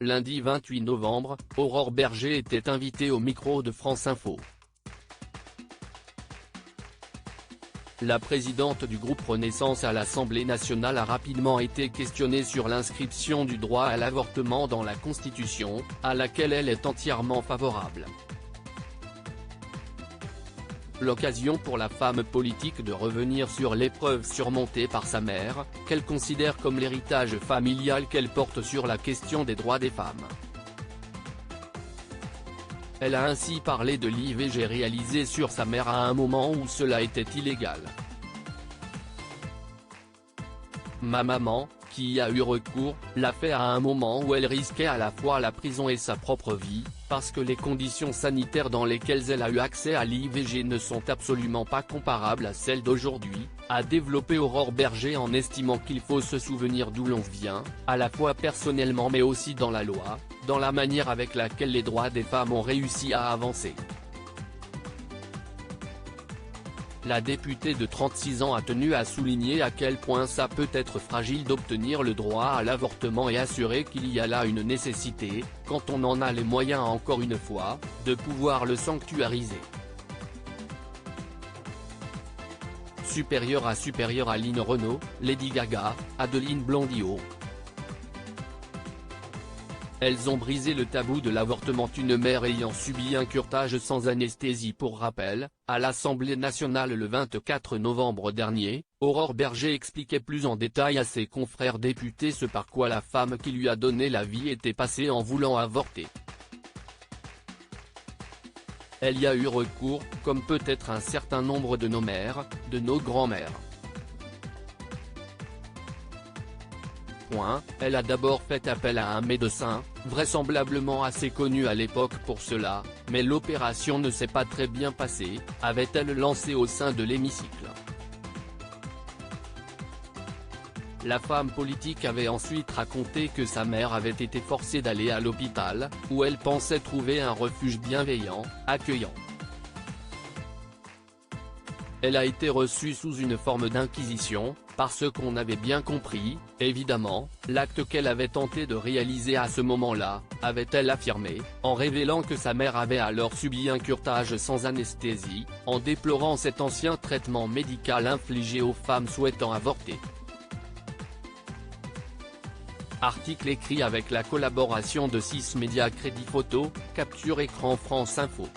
Lundi 28 novembre, Aurore Bergé était invitée au micro de France Info. La présidente du groupe Renaissance à l'Assemblée nationale a rapidement été questionnée sur l'inscription du droit à l'avortement dans la Constitution, à laquelle elle est entièrement favorable. L'occasion pour la femme politique de revenir sur l'épreuve surmontée par sa mère, qu'elle considère comme l'héritage familial qu'elle porte sur la question des droits des femmes. Elle a ainsi parlé de l'IVG réalisée sur sa mère à un moment où cela était illégal. Ma maman, qui y a eu recours, l'a fait à un moment où elle risquait à la fois la prison et sa propre vie, parce que les conditions sanitaires dans lesquelles elle a eu accès à l'IVG ne sont absolument pas comparables à celles d'aujourd'hui, a développé Aurore Bergé en estimant qu'il faut se souvenir d'où l'on vient, à la fois personnellement mais aussi dans la loi, dans la manière avec laquelle les droits des femmes ont réussi à avancer. La députée de 36 ans a tenu à souligner à quel point ça peut être fragile d'obtenir le droit à l'avortement et assurer qu'il y a là une nécessité, quand on en a les moyens encore une fois, de pouvoir le sanctuariser. Supérieure à Line Renaud, Lady Gaga, Adeline Blondiot. Elles ont brisé le tabou de l'avortement. Une mère ayant subi un curetage sans anesthésie. Pour rappel, à l'Assemblée nationale le 24 novembre dernier, Aurore Bergé expliquait plus en détail à ses confrères députés ce par quoi la femme qui lui a donné la vie était passée en voulant avorter. Elle y a eu recours, comme peut-être un certain nombre de nos mères, de nos grands-mères. Elle a d'abord fait appel à un médecin, vraisemblablement assez connu à l'époque pour cela, mais l'opération ne s'est pas très bien passée, avait-elle lancé au sein de l'hémicycle. La femme politique avait ensuite raconté que sa mère avait été forcée d'aller à l'hôpital, où elle pensait trouver un refuge bienveillant, accueillant. Elle a été reçue sous une forme d'inquisition, parce qu'on avait bien compris, évidemment, l'acte qu'elle avait tenté de réaliser à ce moment-là, avait-elle affirmé, en révélant que sa mère avait alors subi un curetage sans anesthésie, en déplorant cet ancien traitement médical infligé aux femmes souhaitant avorter. Article écrit avec la collaboration de 6 médias Crédit Photo, Capture Écran France Info.